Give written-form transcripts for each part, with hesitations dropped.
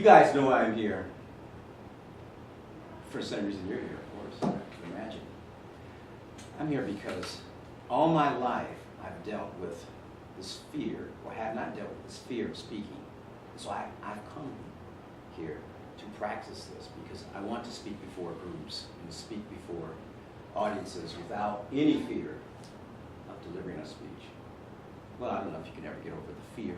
guys know I'm here for the same reason you're here, of course, I can imagine. I'm here because all my life I've dealt with this fear, or have not dealt with this fear of speaking. So I've come here to practice this because I want to speak before groups and speak before audiences without any fear of delivering a speech. Well, I don't know if you can ever get over the fear.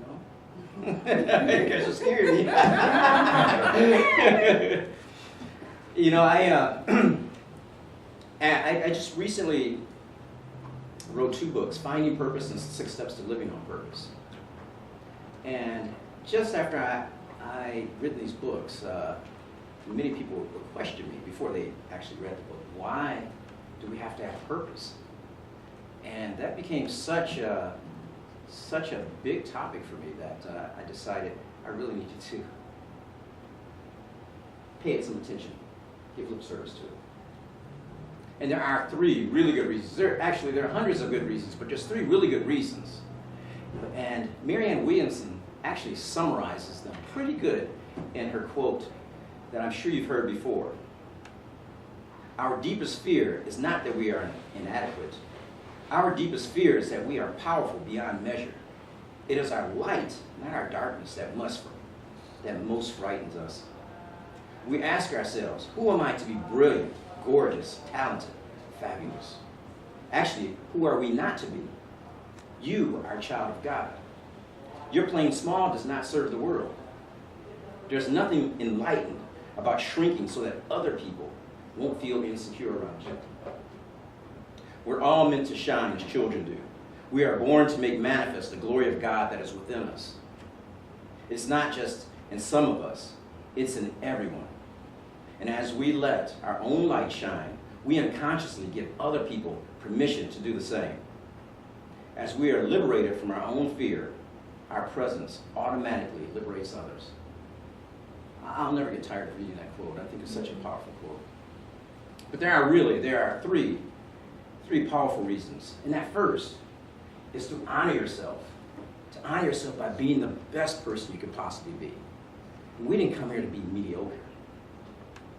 No? You guys are scared me. You know, I just recently wrote 2 books, Finding Purpose and 6 Steps to Living on Purpose. And just after I written these books, many people would question me before they actually read the book, why do we have to have purpose? And that became such a big topic for me that I decided I really needed to pay it some attention, give lip service to it. And there are 3 really good reasons. There are hundreds of good reasons, but just 3 really good reasons. And Marianne Williamson actually summarizes them pretty good in her quote that I'm sure you've heard before. Our deepest fear is not that we are inadequate. Our deepest fear is that we are powerful beyond measure. It is our light, not our darkness, that most frightens us. We ask ourselves, who am I to be brilliant, gorgeous, talented, fabulous? Actually, who are we not to be? You are a child of God. Your playing small does not serve the world. There's nothing enlightened about shrinking so that other people won't feel insecure around you. We're all meant to shine as children do. We are born to make manifest the glory of God that is within us. It's not just in some of us, it's in everyone. And as we let our own light shine, we unconsciously give other people permission to do the same. As we are liberated from our own fear, our presence automatically liberates others. I'll never get tired of reading that quote. I think it's such a powerful quote. But there are three powerful reasons. And that first is to honor yourself. To honor yourself by being the best person you could possibly be. We didn't come here to be mediocre.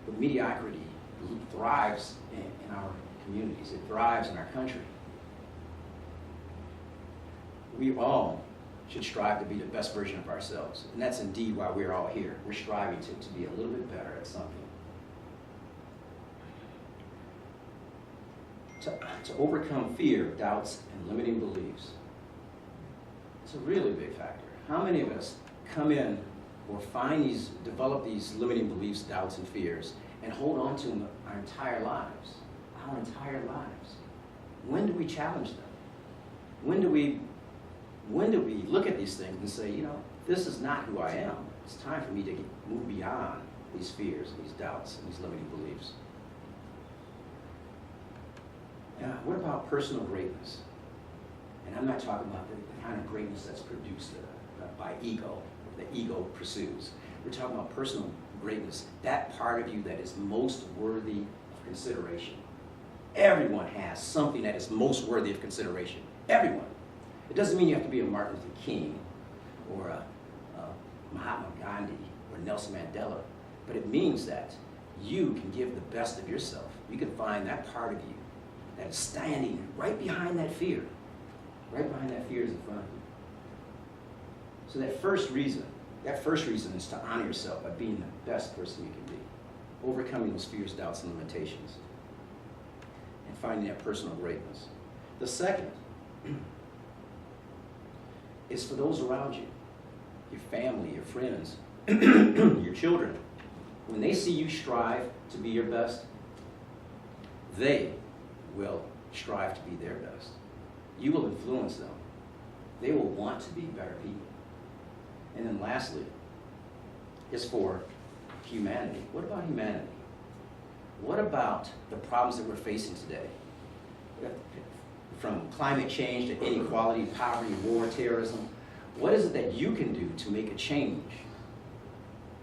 But mediocrity thrives in our communities. It thrives in our country. We all should strive to be the best version of ourselves. And that's indeed why we're all here. We're striving to be a little bit better at something. To overcome fear, doubts, and limiting beliefs. It's a really big factor. How many of us come in or develop these limiting beliefs, doubts, and fears, and hold on to them our entire lives? Our entire lives. When do we challenge them? When do we look at these things and say, you know, this is not who I am. It's time for me to move beyond these fears, these doubts, and these limiting beliefs. Now, what about personal greatness? And I'm not talking about the kind of greatness that's produced by ego, that ego pursues. We're talking about personal greatness, that part of you that is most worthy of consideration. Everyone has something that is most worthy of consideration. Everyone. It doesn't mean you have to be a Martin Luther King or a Mahatma Gandhi or Nelson Mandela, but it means that you can give the best of yourself. You can find that part of you that is standing right behind that fear. Right behind that fear is in front of you. So that first reason is to honor yourself by being the best person you can be. Overcoming those fears, doubts, and limitations. And finding that personal greatness. The second is for those around you. Your family, your friends, your children. When they see you strive to be your best, they will strive to be their best. You will influence them. They will want to be better people. And then lastly, is for humanity. What about humanity? What about the problems that we're facing today? From climate change to inequality, poverty, war, terrorism. What is it that you can do to make a change?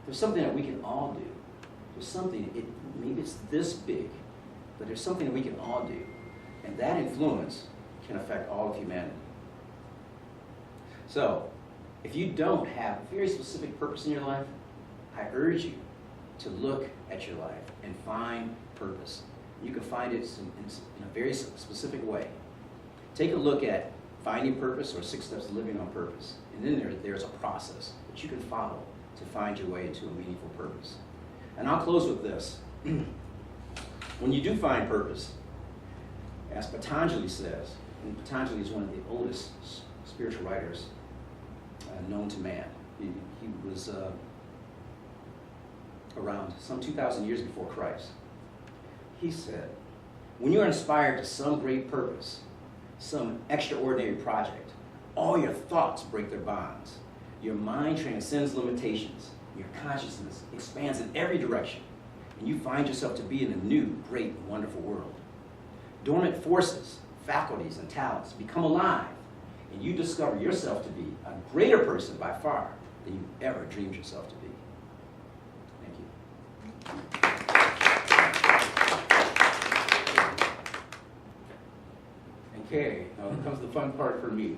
There's something that we can all do. There's something, maybe it's this big, but there's something that we can all do. And that influence can affect all of humanity. So, if you don't have a very specific purpose in your life, I urge you to look at your life and find purpose. You can find it in a very specific way. Take a look at finding purpose or 6 steps to living on purpose. And then there's a process that you can follow to find your way into a meaningful purpose. And I'll close with this. When you do find purpose, as Patanjali says, and Patanjali is one of the oldest spiritual writers known to man. He was around some 2,000 years before Christ. He said, when you're inspired to some great purpose, some extraordinary project, all your thoughts break their bonds. Your mind transcends limitations. Your consciousness expands in every direction. And you find yourself to be in a new, great, wonderful world. Dormant forces, faculties, and talents become alive, and you discover yourself to be a greater person by far than you ever dreamed yourself to be. Thank you. Okay, now comes the fun part for me.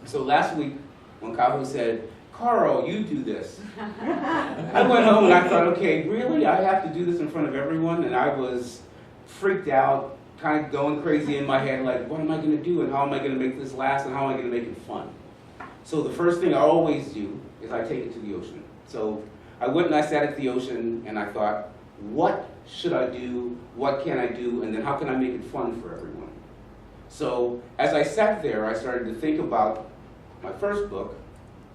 So last week, when Kavu said, Carl, you do this. I went home and I thought, okay, really? I have to do this in front of everyone? And I was freaked out, kind of going crazy in my head, like, what am I going to do? And how am I going to make this last? And how am I going to make it fun? So the first thing I always do is I take it to the ocean. So I went and I sat at the ocean and I thought, what should I do? What can I do? And then how can I make it fun for everyone? So as I sat there, I started to think about my first book,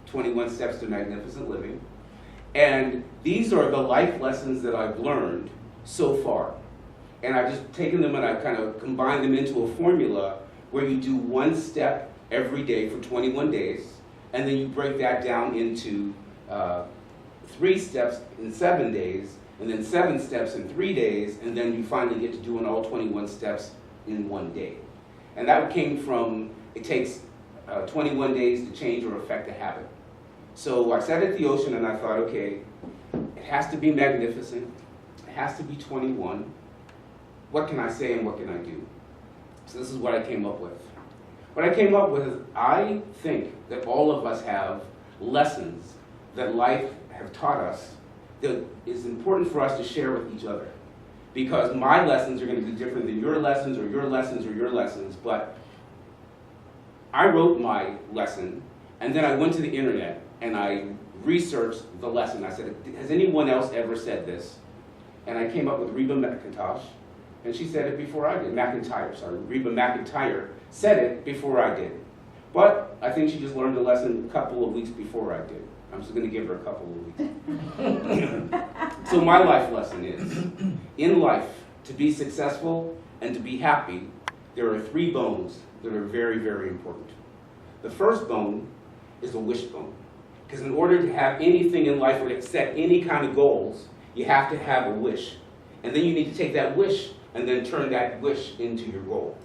21 Steps to Magnificent Living. And these are the life lessons that I've learned so far. And I've just taken them and I've kind of combined them into a formula where you do 1 step every day for 21 days, and then you break that down into 3 steps in 7 days, and then 7 steps in 3 days, and then you finally get to doing all 21 steps in 1 day. And that came from, it takes 21 days to change or affect a habit. So I sat at the ocean and I thought, okay, it has to be magnificent, it has to be 21. What can I say and what can I do? So this is what I came up with. What I came up with is, I think that all of us have lessons that life have taught us that is important for us to share with each other. Because my lessons are going to be different than your lessons or your lessons or your lessons, but I wrote my lesson, and then I went to the internet and I researched the lesson. I said, has anyone else ever said this? And I came up with Reba McIntosh, and she said it before I did. Reba McIntyre said it before I did. But I think she just learned the lesson a couple of weeks before I did. I'm just going to give her a couple of weeks. So my life lesson is, in life, to be successful and to be happy, there are 3 bones that are very, very important. The first bone is the wish bone. Because in order to have anything in life or to set any kind of goals, you have to have a wish. And then you need to take that wish and then turn that wish into your goal.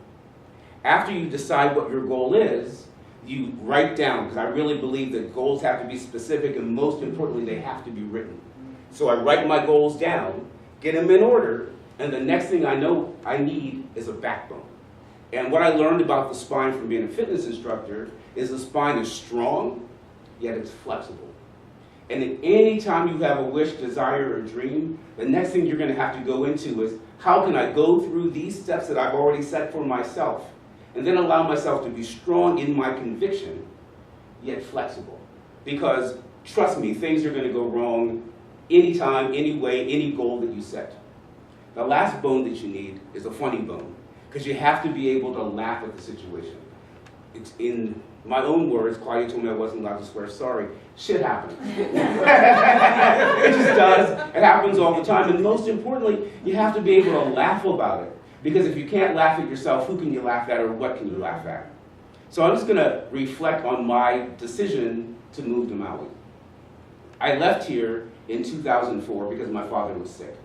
After you decide what your goal is, you write down, because I really believe that goals have to be specific, and most importantly, they have to be written. So I write my goals down, get them in order, and the next thing I know I need is a backbone. And what I learned about the spine from being a fitness instructor is the spine is strong, yet it's flexible. And at any time you have a wish, desire, or dream, the next thing you're going to have to go into is, how can I go through these steps that I've already set for myself, and then allow myself to be strong in my conviction, yet flexible. Because, trust me, things are going to go wrong anytime, any way, any goal that you set. The last bone that you need is a funny bone, because you have to be able to laugh at the situation. It's in my own words, Claudia told me I wasn't allowed to swear, sorry, shit happens. It just does. It happens all the time. And most importantly, you have to be able to laugh about it. Because if you can't laugh at yourself, who can you laugh at, or what can you laugh at? So I'm just going to reflect on my decision to move to Maui. I left here in 2004 because my father was sick.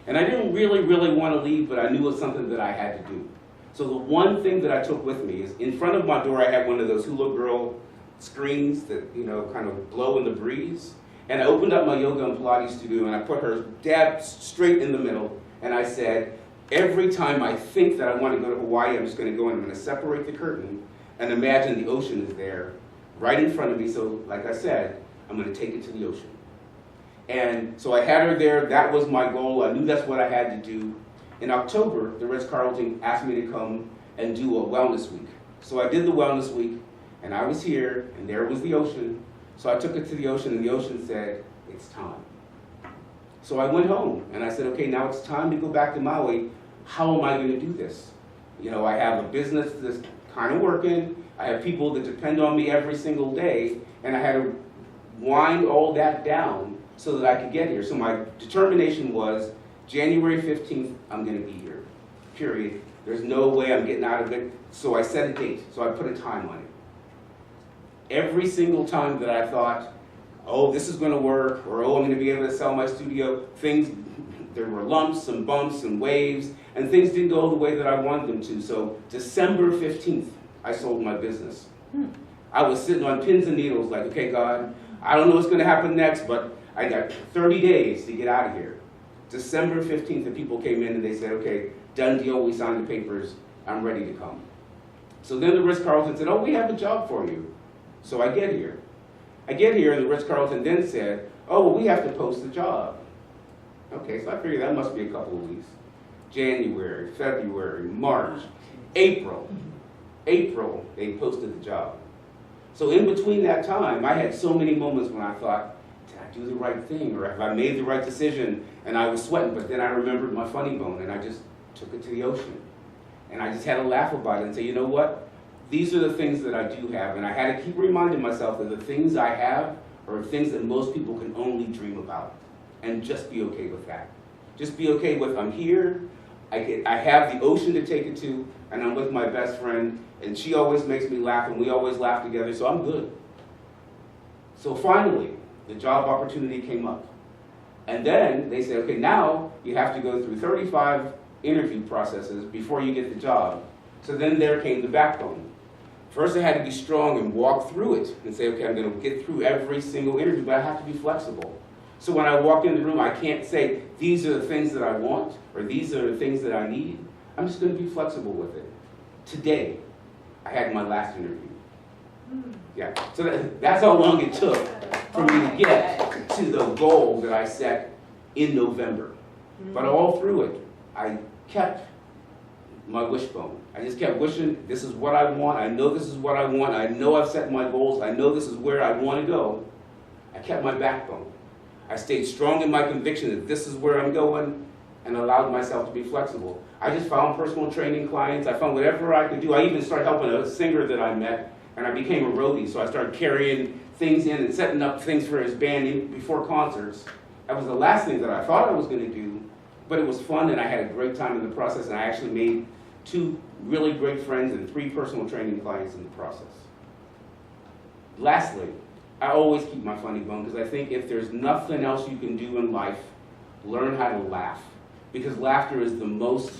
And I didn't really want to leave, but I knew it was something that I had to do. So the one thing that I took with me is, in front of my door I had one of those hula girl screens that, kind of blow in the breeze. And I opened up my yoga and Pilates studio and I put her dab straight in the middle, and I said, every time I think that I want to go to Hawaii, I'm just going to go and I'm going to separate the curtain and imagine the ocean is there, right in front of me. So like I said, I'm going to take it to the ocean. And so I had her there. That was my goal. I knew that's what I had to do. In October, the Ritz-Carlton asked me to come and do a wellness week. So I did the wellness week, and I was here, and there was the ocean. So I took it to the ocean, and the ocean said, it's time. So I went home, and I said, okay, now it's time to go back to Maui. How am I going to do this? You know, I have a business that's kind of working. I have people that depend on me every single day, and I had to wind all that down so that I could get here. So my determination was January 15th, I'm going to be here, period. There's no way I'm getting out of it. So I set a date. So I put a time on it. Every single time that I thought, oh, this is going to work, or oh, I'm going to be able to sell my studio, there were lumps and bumps and waves, and things didn't go the way that I wanted them to. So December 15th, I sold my business. I was sitting on pins and needles like, okay, God, I don't know what's going to happen next, but I got 30 days to get out of here. December 15th, the people came in and they said, okay, done deal, we signed the papers, I'm ready to come. So then the Ritz-Carlton said, oh, we have a job for you. So I get here. And the Ritz-Carlton then said, oh, well, we have to post the job. Okay, so I figured that must be a couple of weeks. January, February, March, April, they posted the job. So in between that time, I had so many moments when I thought, did I do the right thing? Or have I made the right decision? And I was sweating, but then I remembered my funny bone, and I just took it to the ocean. And I just had to laugh about it and say, you know what? These are the things that I do have. And I had to keep reminding myself that the things I have are things that most people can only dream about. And just be okay with that. Just be okay with, I'm here, I have the ocean to take it to, and I'm with my best friend, and she always makes me laugh, and we always laugh together, so I'm good. So finally, the job opportunity came up. And then they said, okay, now you have to go through 35 interview processes before you get the job. So then there came the backbone. First I had to be strong and walk through it and say, okay, I'm going to get through every single interview, but I have to be flexible. So when I walk in the room, I can't say, these are the things that I want, or these are the things that I need. I'm just going to be flexible with it. Today, I had my last interview. Yeah, so that's how long it took for me to get to the goal that I set in November. But all through it, I kept my wishbone. I just kept wishing, this is what I want, I know this is what I want, I know I've set my goals, I know this is where I want to go. I kept my backbone. I stayed strong in my conviction that this is where I'm going, and allowed myself to be flexible. I just found personal training clients, I found whatever I could do. I even started helping a singer that I met, and I became a roadie, so I started carrying things in and setting up things for his band before concerts. That was the last thing that I thought I was going to do, but it was fun, and I had a great time in the process, and I actually made 2 really great friends and 3 personal training clients in the process. Lastly, I always keep my funny bone, because I think if there's nothing else you can do in life, learn how to laugh. Because laughter is the most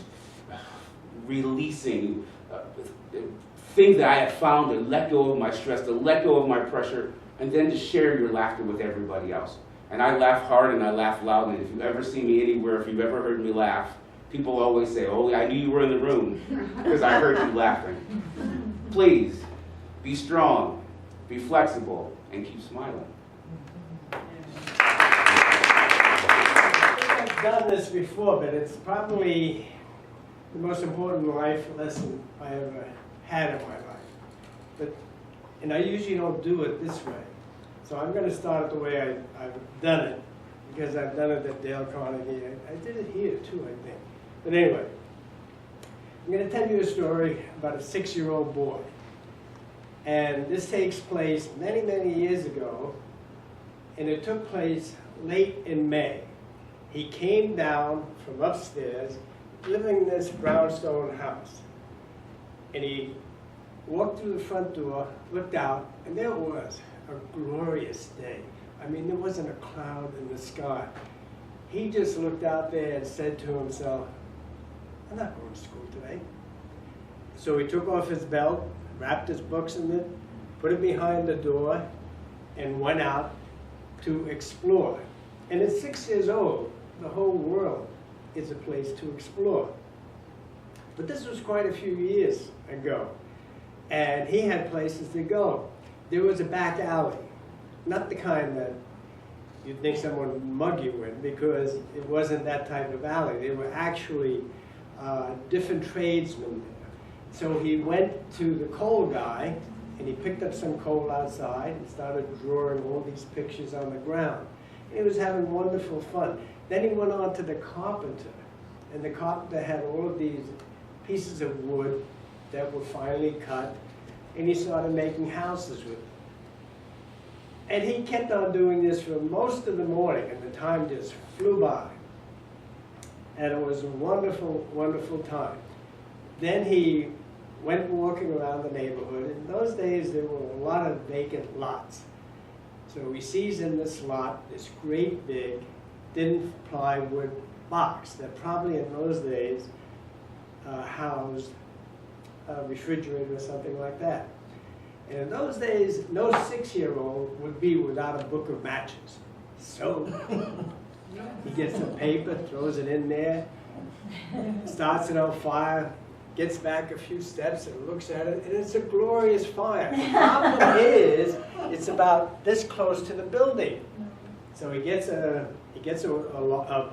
releasing thing that I have found to let go of my stress, to let go of my pressure, and then to share your laughter with everybody else. And I laugh hard and I laugh loud, and if you ever see me anywhere, if you've ever heard me laugh, people always say, oh, I knew you were in the room, because I heard you laughing. Please, be strong, be flexible, and keep smiling. I've done this before, but it's probably the most important life lesson I ever had in my life. And I usually don't do it this way. So I'm going to start it the way I've done it, because I've done it at Dale Carnegie. I did it here too, I think. But anyway, I'm going to tell you a story about a 6-year-old boy. And this takes place many, many years ago, and it took place late in May. He came down from upstairs, living in this brownstone house. And he walked through the front door, looked out, and there it was, a glorious day. I mean, there wasn't a cloud in the sky. He just looked out there and said to himself, I'm not going to school today. So he took off his belt, wrapped his books in it, put it behind the door, and went out to explore. And at 6 years old, the whole world is a place to explore. But this was quite a few years ago, and he had places to go. there was a back alley, not the kind that you'd think someone would mug you in, because it wasn't that type of alley. They were actually different tradesmen there. So he went to the coal guy, and he picked up some coal outside and started drawing all these pictures on the ground. And he was having wonderful fun. Then he went on to the carpenter, and the carpenter had all of these pieces of wood that were finely cut, and he started making houses with them. And he kept on doing this for most of the morning, and the time just flew by. And it was a wonderful, wonderful time. Then he went walking around the neighborhood. In those days, there were a lot of vacant lots. So he sees in this lot this great big thin plywood box that probably in those days housed a refrigerator or something like that. And in those days, no 6-year-old would be without a book of matches. So he gets some paper, throws it in there, starts it on fire, gets back a few steps and looks at it, and it's a glorious fire. The problem is, it's about this close to the building. So he gets a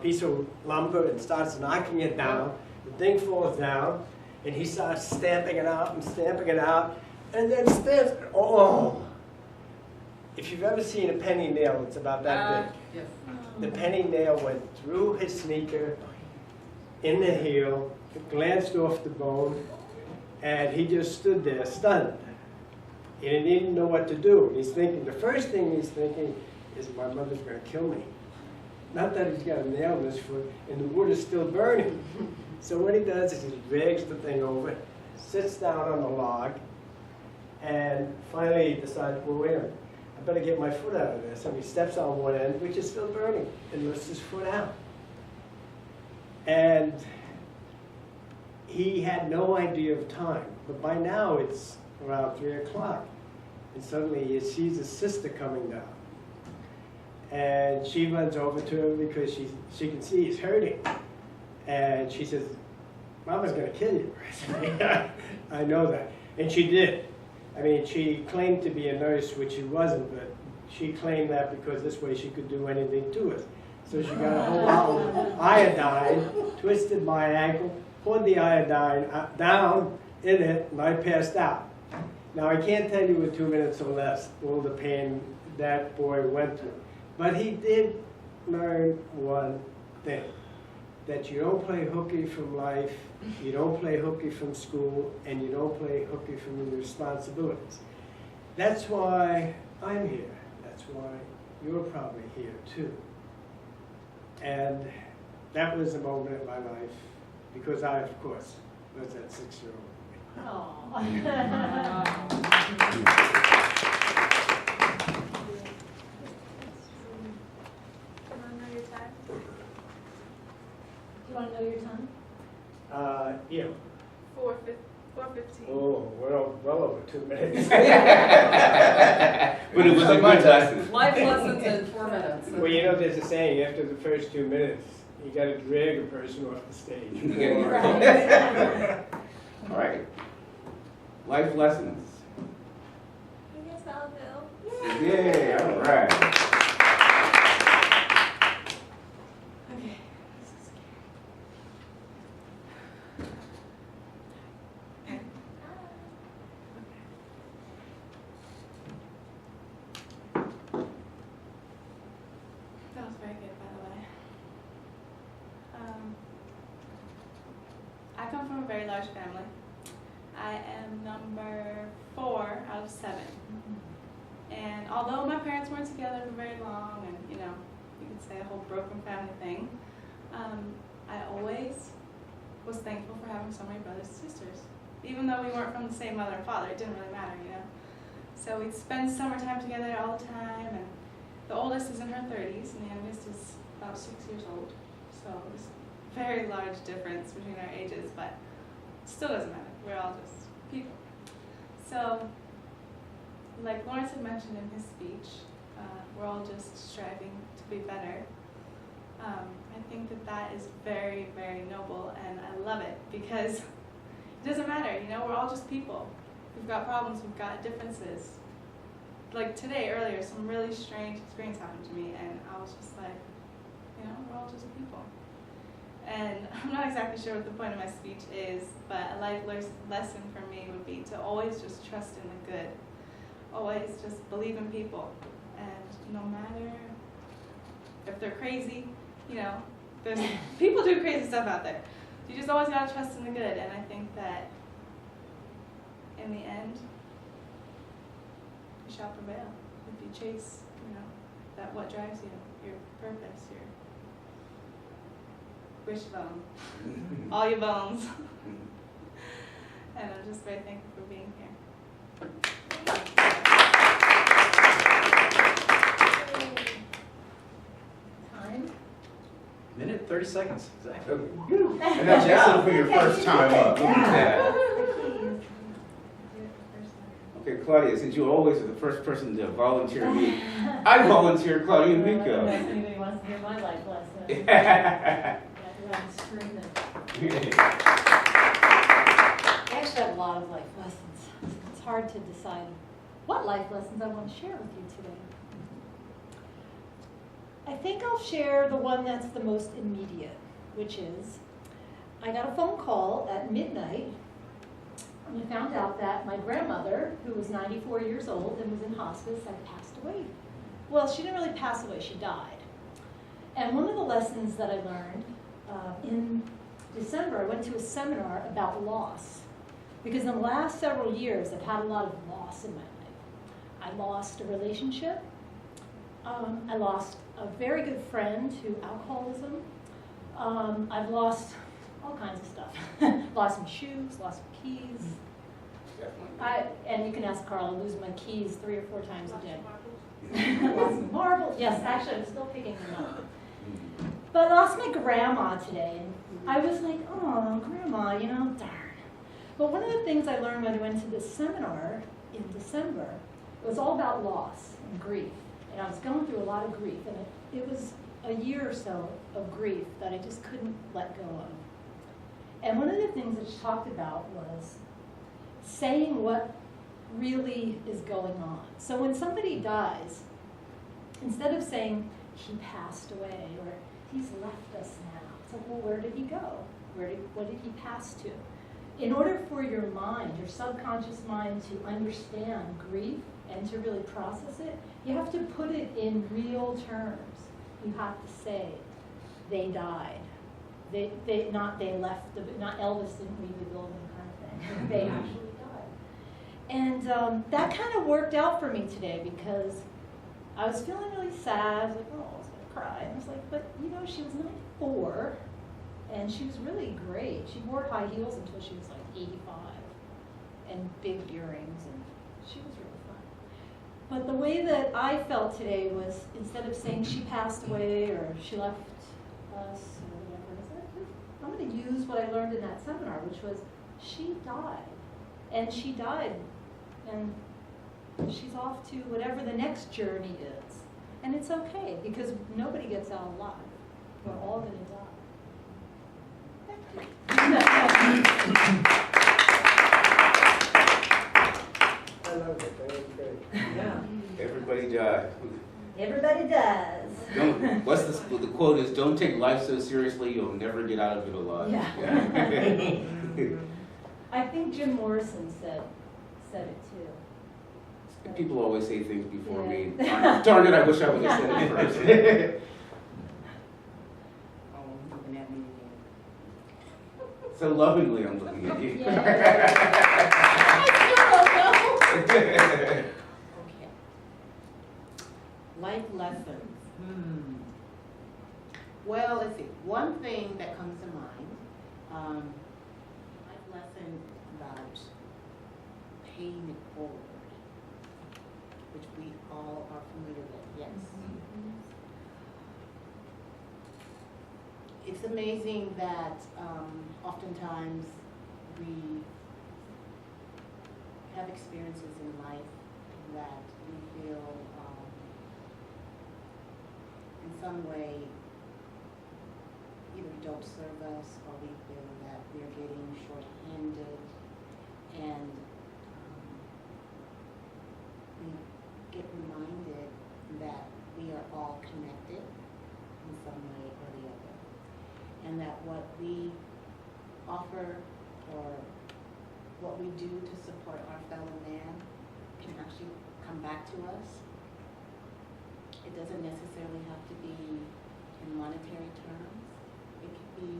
piece of lumber and starts knocking it down. The thing falls down, and he starts stamping it out and stamping it out, and then stamps. Oh! If you've ever seen a penny nail, it's about that big. Yes. The penny nail went through his sneaker, in the heel, glanced off the bone, and he just stood there stunned. He didn't even know what to do. He's thinking, the first thing he's thinking is, my mother's going to kill me. Not that he's got a nail in his foot, and the wood is still burning. So what he does is he drags the thing over, sits down on the log, and finally he decides, well, wait a minute, I better get my foot out of this. So he steps on one end, which is still burning, and lifts his foot out. And he had no idea of time, but by now it's around 3 o'clock. And suddenly he sees his sister coming down. And she runs over to him because she can see he's hurting. And she says, Mama's going to kill you. I know that. And she did. I mean, she claimed to be a nurse, which she wasn't, but she claimed that because this way she could do anything to us. So she got a whole bottle of iodine, twisted my ankle, poured the iodine down in it, and I passed out. Now, I can't tell you in 2 minutes or less all the pain that boy went through. But he did learn one thing, that you don't play hooky from life, you don't play hooky from school, and you don't play hooky from your responsibilities. That's why I'm here. That's why you're probably here, too. And that was a moment in my life, because I, of course, was that 6-year-old. Aww. Do you want to know your time? Yeah. 4:15. Oh, well over 2 minutes. But it was a good lesson. Life lessons in 4 minutes. Well, you know, there's a saying, after the first 2 minutes, you got to drag a person off the stage. All right. Life lessons. I guess I'll go. Yay, all right. Okay. This is That was very good, by the way. I come from a very large family. I am number 4 out of 7. And although my parents weren't together for very long, and you know, you could say a whole broken family thing, I always was thankful for having so many brothers and sisters. Even though we weren't from the same mother and father, it didn't really matter, you know. So we'd spend summertime together all the time, and the oldest is in her 30s, and the youngest is about 6 years old. So it was a very large difference between our ages, but it still doesn't matter. We're all just people. So, like Lawrence had mentioned in his speech, we're all just striving to be better. I think that that is very, very noble, and I love it because it doesn't matter, you know, we're all just people. We've got problems, we've got differences, like today, earlier, some really strange experience happened to me, and I was just like, you know, we're all just people. And I'm not exactly sure what the point of my speech is, but a life lesson for me would be to always just trust in the good. Always just believe in people. And no matter if they're crazy, you know, there's people do crazy stuff out there. You just always gotta trust in the good, and I think that in the end, you shall prevail if you chase, you know, that what drives you, your purpose, your wishbone, all your bones. And I'm just very thankful for being here. Time? Minute, 30 seconds, exactly. And that's excellent for your first time up. Look at that. Okay, Claudia, since you always are the first person to volunteer me, I volunteer Claudia I don't know Miko. if anybody wants to hear my life lesson. Yeah. I'm screaming. I actually have a lot of life lessons. It's hard to decide what life lessons I want to share with you today. I think I'll share the one that's the most immediate, which is I got a phone call at midnight and I found out that my grandmother, who was 94 years old and was in hospice, had passed away. Well, she didn't really pass away, she died. And one of the lessons that I learned in December, I went to a seminar about loss. Because in the last several years, I've had a lot of loss in my life. I lost a relationship. I lost a very good friend to alcoholism. I've lost all kinds of stuff. Lost some shoes, lost some keys. And you can ask Carl, I lose my keys 3 or 4 times a day. Lost some marbles. Yes, actually, I'm still picking them up. But I lost my grandma today, and I was like, oh, grandma, you know, darn. But one of the things I learned when I went to this seminar in December was all about loss and grief. And I was going through a lot of grief, and it was a year or so of grief that I just couldn't let go of. And one of the things that she talked about was saying what really is going on. So when somebody dies, instead of saying, he passed away, or he's left us now, it's like, well, where did he go? What did he pass to? In order for your mind, your subconscious mind, to understand grief and to really process it, you have to put it in real terms. You have to say, they died. Not they left, not Elvis didn't leave the building kind of thing. They actually died. And that kind of worked out for me today because I was feeling really sad. I was like, oh, I was going to cry. And I was like, but you know, she was 94 and she was really great. She wore high heels until she was like 85 and big earrings, and she was really fun. But the way that I felt today was, instead of saying she passed away or she left us or whatever, I said, I'm going to use what I learned in that seminar, which was she died. And she died. And she's off to whatever the next journey is. And it's okay, because nobody gets out alive. We're all going to die. I love it. That was great. Yeah. Everybody died. Everybody does. What's the quote is, don't take life so seriously, you'll never get out of it alive. Yeah. I think Jim Morrison said it too. People always say things before me. Yeah. Darn it, I wish I would have said it first. Oh, looking at me again. So lovingly, I'm looking at you. Okay. Life lessons. Well, let's see. One thing that comes to mind, life lesson about paying it forward, which we all are familiar with, yes. It's amazing that oftentimes we have experiences in life that we feel in some way either don't serve us or we feel that we're getting short-handed, and we get reminded that we are all connected in some way or the other. And that what we offer or what we do to support our fellow man can actually come back to us. It doesn't necessarily have to be in monetary terms. It could be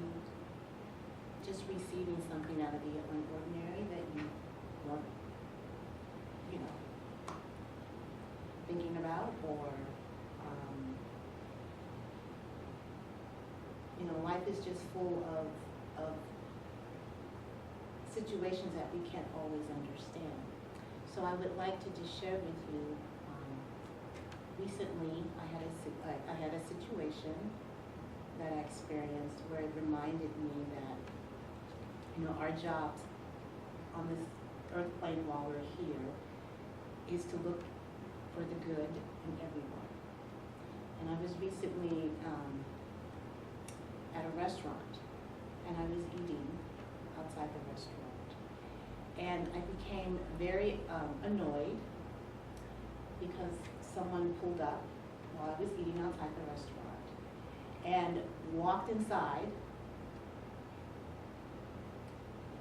just receiving something out of the ordinary that you weren't, thinking about, or life is just full of situations that we can't always understand. So I would like to just share with you, recently I had a situation that I experienced where it reminded me that, our jobs on this earth plane while we're here is to look for the good in everyone. And I was recently at a restaurant, and I was eating outside the restaurant. And I became very annoyed because someone pulled up while I was eating outside the restaurant and walked inside,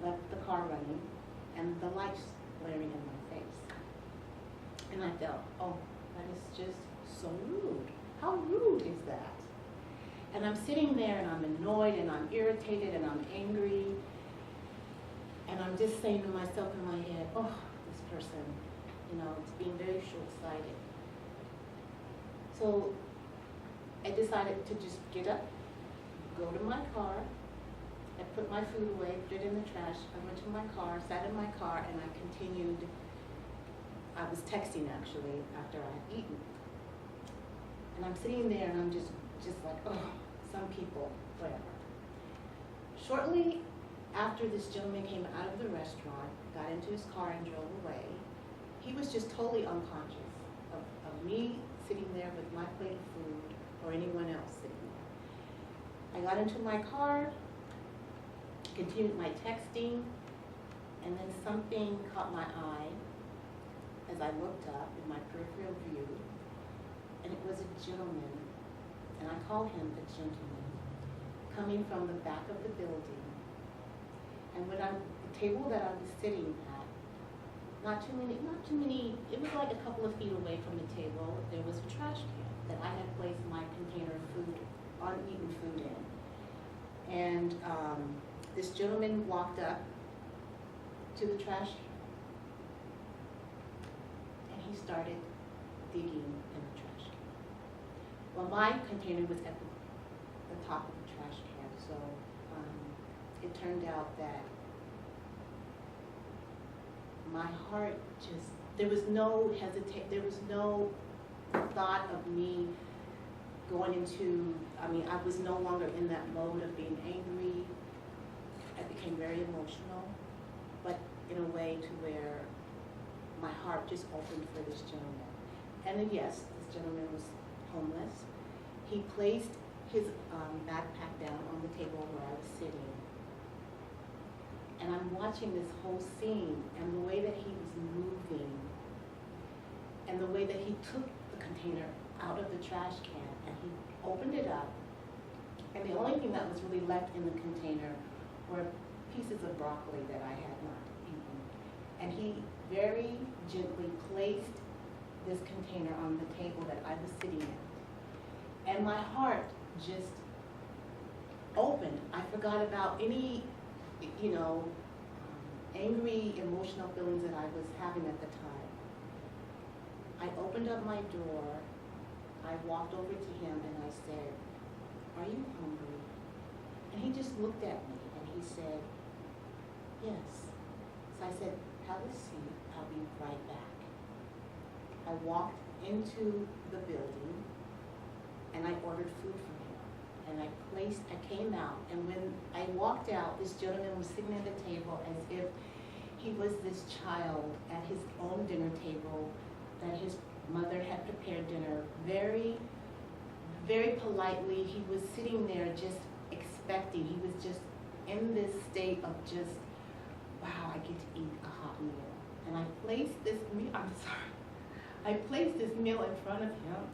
left the car running, and the lights blaring in my face. And I felt, oh, that is just so rude. How rude is that? And I'm sitting there and I'm annoyed and I'm irritated and I'm angry. And I'm just saying to myself in my head, oh, this person, it's being very short-sighted. So I decided to just get up, go to my car, I put my food away, put it in the trash. I went to my car, sat in my car, and I continued. I was texting actually after I had eaten. And I'm sitting there and I'm just like, oh, some people, whatever. Shortly after this gentleman came out of the restaurant, got into his car and drove away, he was just totally unconscious of me sitting there with my plate of food or anyone else sitting there. I got into my car, continued my texting, and then something caught my eye as I looked up in my peripheral view, and it was a gentleman, and I call him a gentleman, coming from the back of the building. And when the table that I was sitting at, not too many, it was like a couple of feet away from the table, there was a trash can that I had placed my container of food, uneaten food in. And this gentleman walked up to the trash and he started digging in the trash can. Well, my container was at the top of the trash can, so it turned out that my heart just, there was no thought of me going into, I was no longer in that mode of being angry. I became very emotional, but in a way to where my heart just opened for this gentleman. And then yes, this gentleman was homeless. He placed his backpack down on the table where I was sitting. And I'm watching this whole scene and the way that he was moving and the way that he took the container out of the trash can and he opened it up. And the only thing that was really left in the container were pieces of broccoli that I had not eaten. And he very gently placed this container on the table that I was sitting at. And my heart just opened. I forgot about any, angry, emotional feelings that I was having at the time. I opened up my door, I walked over to him and I said, "Are you hungry?" And he just looked at me and he said, "Yes." So I said, "Have a seat, I'll be right back." I walked into the building and I ordered food from him. And I came out, and when I walked out, this gentleman was sitting at the table as if he was this child at his own dinner table, that his mother had prepared dinner. Very, very politely, he was sitting there just expecting. He was just in this state of just, wow, I get to eat a hot meal. And I placed this meal, I placed this meal in front of him,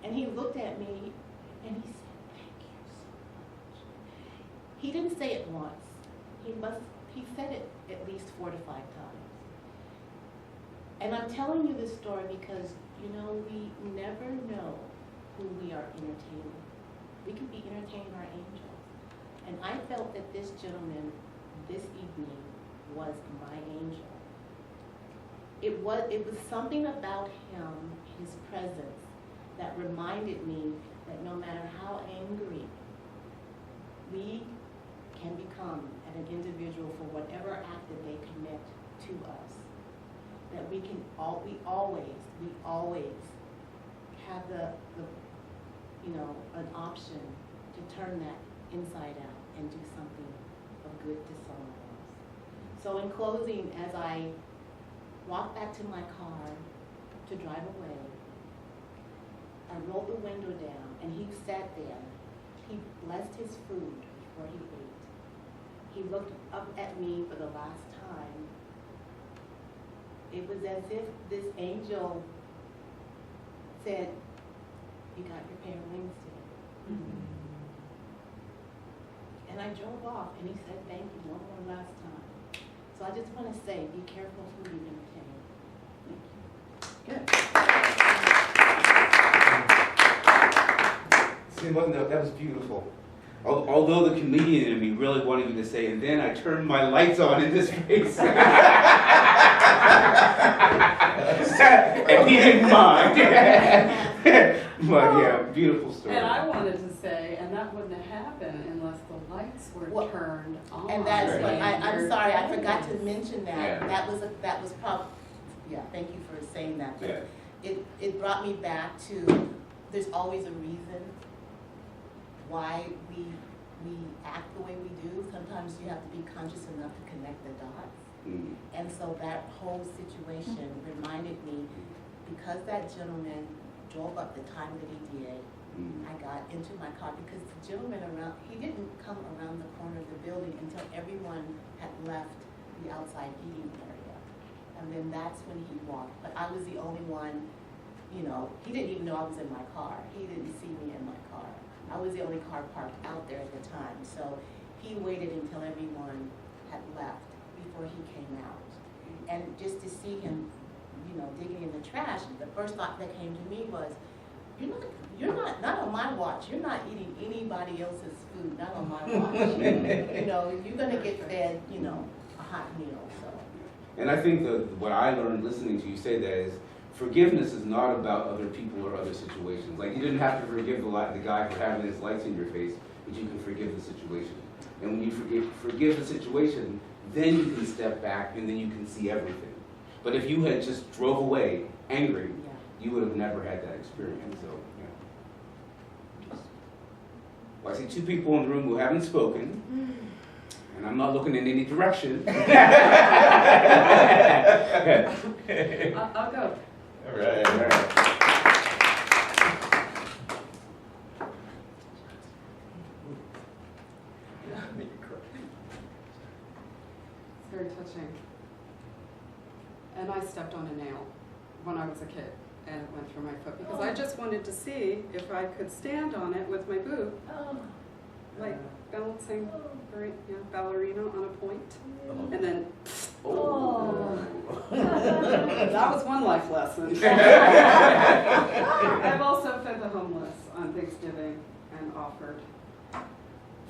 and he looked at me, and he said, "Thank you so much." He didn't say it once. He said it at least 4 to 5 times. And I'm telling you this story because, you know, we never know who we are entertaining. We can be entertaining our angels. And I felt that this gentleman this evening was my angel. It was something about him, his presence, that reminded me that no matter how angry we can become at an individual for whatever act that they commit to us, that we always have an option to turn that inside out and do something of good to someone else. So in closing, as I walked back to my car to drive away, I rolled the window down and he sat there. He blessed his food before he ate. He looked up at me for the last time. It was as if this angel said, "You got your pair of wings today." Mm-hmm. And I drove off, and he said, "Thank you one more last time." So I just want to say, be careful who you entertain. Thank you. Good. See, that was beautiful. Although the comedian in me really wanted me to say, and then I turned my lights on in his face. And he didn't mind. But yeah, beautiful story. And I wanted to say, and that wouldn't have happened unless the lights were turned on. And that's what I'm sorry, I forgot to Yes. mention that. Yeah. That was probably, yeah, thank you for saying that. But Yeah. it brought me back to, there's always a reason why we act the way we do. Sometimes you have to be conscious enough to connect the dots. Mm. And so that whole situation reminded me, because that gentleman drove up the time that he did, I got into my car because the gentleman he didn't come around the corner of the building until everyone had left the outside eating area. And then that's when he walked. But I was the only one, you know, he didn't even know I was in my car. He didn't see me in my car. I was the only car parked out there at the time. So he waited until everyone had left before he came out. And just to see him, you know, digging in the trash, the first thought that came to me was, you're not on my watch. You're not eating anybody else's food, not on my watch. You know, you're gonna get fed, you know, a hot meal. So. And I think what I learned listening to you say that is, forgiveness is not about other people or other situations. Like, you didn't have to forgive the guy for having his lights in your face, but you can forgive the situation. And when you forgive the situation, then you can step back and then you can see everything. But if you had just drove away angry, you would have never had that experience. So, yeah. Well, I see two people in the room who haven't spoken, and I'm not looking in any direction. I'll go. All right. All right. It's very touching. And I stepped on a nail when I was a kid, and it went through my foot because I just wanted to see if I could stand on it with my boot, like balancing, ballerina on a point, and then. That was one life lesson. I've also fed the homeless on Thanksgiving and offered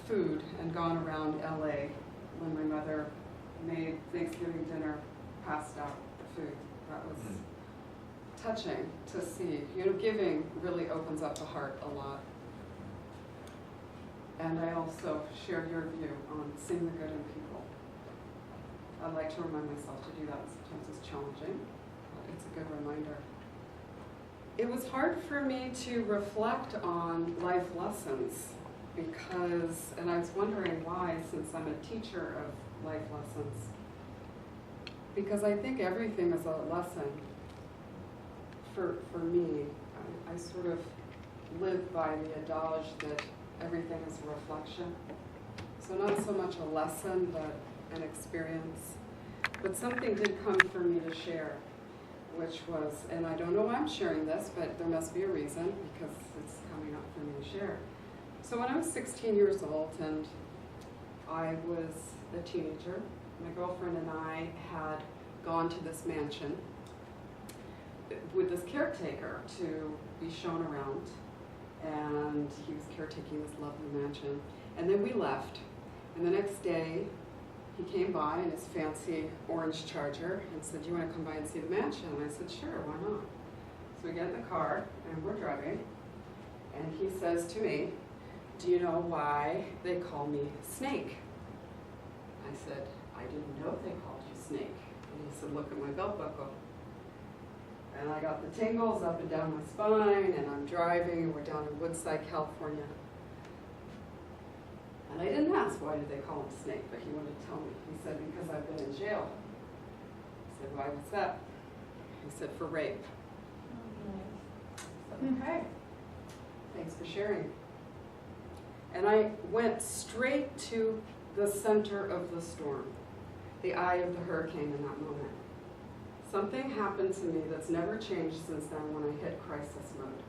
food and gone around LA when my mother made Thanksgiving dinner, passed out the food. That was touching to see. You know, giving really opens up the heart a lot. And I also share your view on seeing the good in people. I like to remind myself to do that. Sometimes it's challenging, but it's a good reminder. It was hard for me to reflect on life lessons because, and I was wondering why, since I'm a teacher of life lessons, because I think everything is a lesson for me. I sort of live by the adage that everything is a reflection. So not so much a lesson, but an experience. But something did come for me to share. which was, and I don't know why I'm sharing this, but there must be a reason because it's coming up for me to share. So when I was 16 years old and I was a teenager, my girlfriend and I had gone to this mansion with this caretaker to be shown around, and he was caretaking this lovely mansion. And then we left, and the next day he came by in his fancy orange Charger and said, "Do you want to come by and see the mansion?" And I said, "Sure, why not?" So we get in the car and we're driving, and he says to me, "Do you know why they call me Snake?" I said, "I didn't know they called you Snake." And he said, "Look at my belt buckle." And I got the tingles up and down my spine, and I'm driving, and we're down in Woodside, California. And I didn't ask why did they call him Snake, but he wanted to tell me. He said, "Because I've been in jail." I said, "Why was that?" He said, "For rape." I said, "Okay, thanks for sharing." And I went straight to the center of the storm, the eye of the hurricane in that moment. Something happened to me that's never changed since then when I hit crisis mode,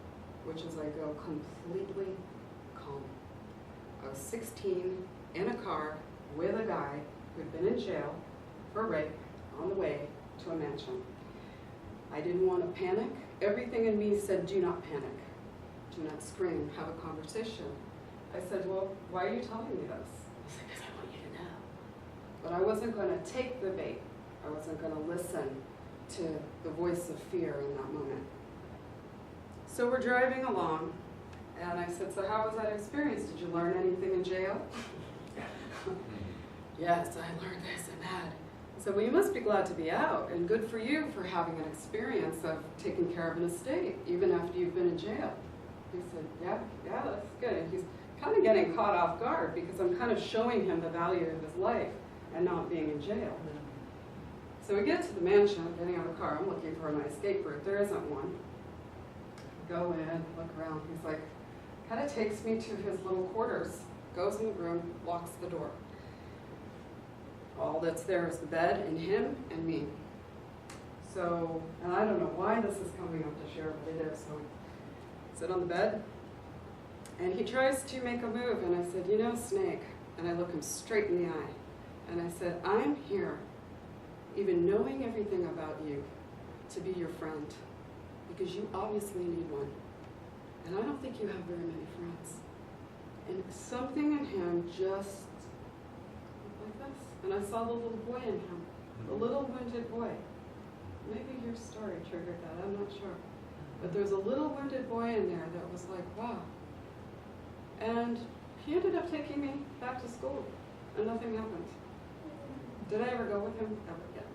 which is I go completely calm. I was 16 in a car with a guy who'd been in jail for rape on the way to a mansion. I didn't want to panic. Everything in me said, "Do not panic. Do not scream. Have a conversation." I said, "Well, why are you telling me this?" He said, "Because I want you to know." But I wasn't going to take the bait. I wasn't going to listen to the voice of fear in that moment. So we're driving along, and I said, "So how was that experience? Did you learn anything in jail?" "Yes, I learned this and that." I said, "Well, you must be glad to be out, and good for you for having an experience of taking care of an estate, even after you've been in jail." He said, yeah, that's good." And he's kind of getting caught off guard because I'm kind of showing him the value of his life and not being in jail. So we get to the mansion, I'm getting out of the car, I'm looking for my escape route. There isn't one. Go in, look around. He's like, kind of takes me to his little quarters, goes in the room, locks the door. All that's there is the bed and him and me. So, and I don't know why this is coming up to share, but it is. So I sit on the bed, and he tries to make a move, and I said, "You know, Snake," and I look him straight in the eye, and I said, "I'm here, even knowing everything about you, to be your friend, because you obviously need one, and I don't think you have very many friends." And something in him just looked like this, and I saw the little boy in him, the little wounded boy. Maybe your story triggered that, I'm not sure. But there was a little wounded boy in there that was like, wow. And he ended up taking me back to school, and nothing happened. Did I ever go with him? Ever again?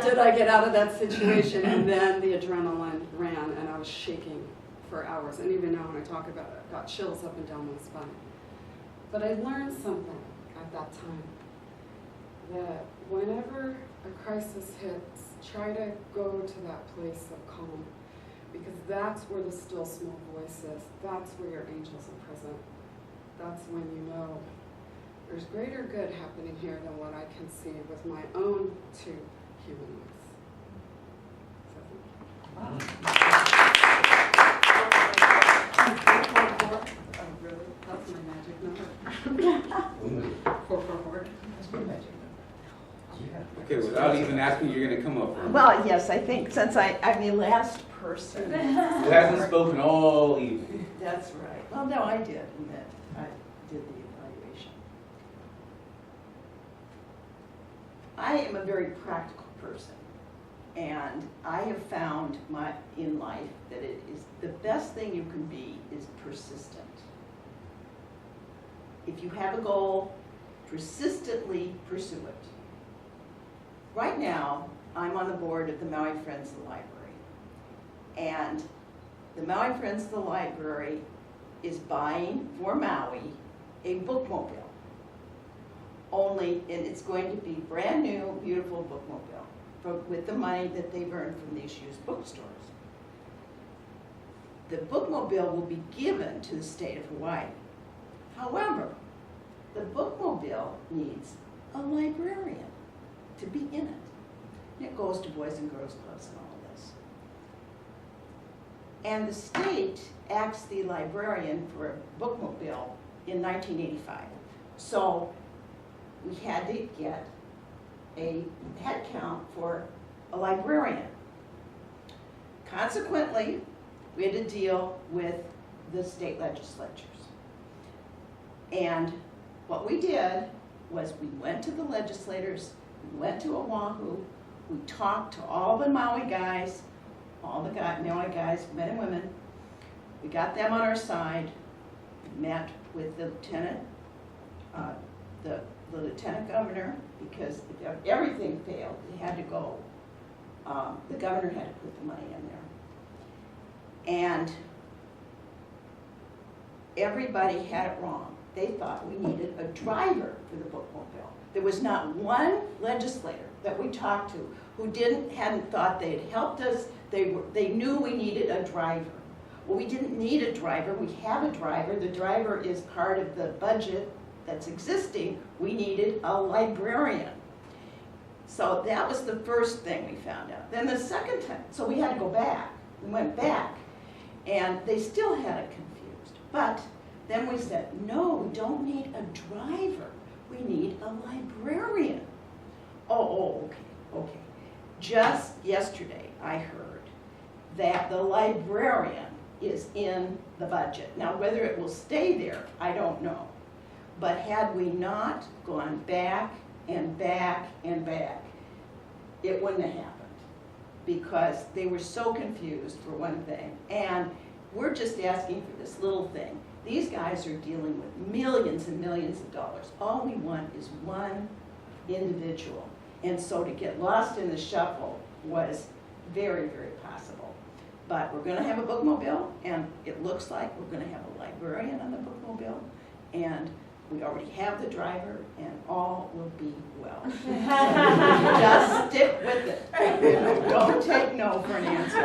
Did I get out of that situation? And then the adrenaline ran, and I was shaking for hours. And even now when I talk about it, I've got chills up and down my spine. But I learned something at that time, that whenever a crisis hits, try to go to that place of calm, because that's where the still small voice is. That's where your angels are present. That's when you know there's greater good happening here than what I can see with my own two human eyes. Oh, really? That's my magic number. 444. That's my magic number. Okay, without even asking, you're going to come up. Well, yes, I think since I'm the last person. Who hasn't spoken all evening. That's right. Well, no, I did, and that I did the evaluation. I am a very practical person, and I have found in life that it is the best thing you can be is persistent. If you have a goal, persistently pursue it. Right now, I'm on the board of the Maui Friends of the Library. And the Maui Friends of the Library is buying for Maui a bookmobile. And it's going to be brand new, beautiful bookmobile with the money that they've earned from these used bookstores. The bookmobile will be given to the state of Hawaii. However, the bookmobile needs a librarian to be in it. It goes to Boys and Girls Clubs and all of this. And the state asked the librarian for a bookmobile in 1985. So we had to get a head count for a librarian. Consequently, we had to deal with the state legislatures. And what we did was we went to the legislators, we went to Oahu, we talked to all the Maui guys, Maui guys, men and women. We got them on our side, met with the lieutenant, the lieutenant governor, because if everything failed, it had to go. The governor had to put the money in there. And everybody had it wrong. They thought we needed a driver for the bookmobile. There was not one legislator that we talked to who hadn't thought they had helped us. They knew we needed a driver. Well, we didn't need a driver. We have a driver. The driver is part of the budget that's existing. We needed a librarian. So that was the first thing we found out. Then the second time, so we had to go back. We went back, and they still had it confused. But then we said, no, we don't need a driver. We need a librarian. Oh, okay. Just yesterday, I heard that the librarian is in the budget. Now, whether it will stay there, I don't know. But had we not gone back and back and back, it wouldn't have happened, because they were so confused, for one thing. And we're just asking for this little thing. These guys are dealing with millions and millions of dollars. All we want is one individual. And so to get lost in the shuffle was very, very possible. But we're going to have a bookmobile, and it looks like we're going to have a librarian on the bookmobile, and we already have the driver, and all will be well. So just stick with it. Don't take no for an answer.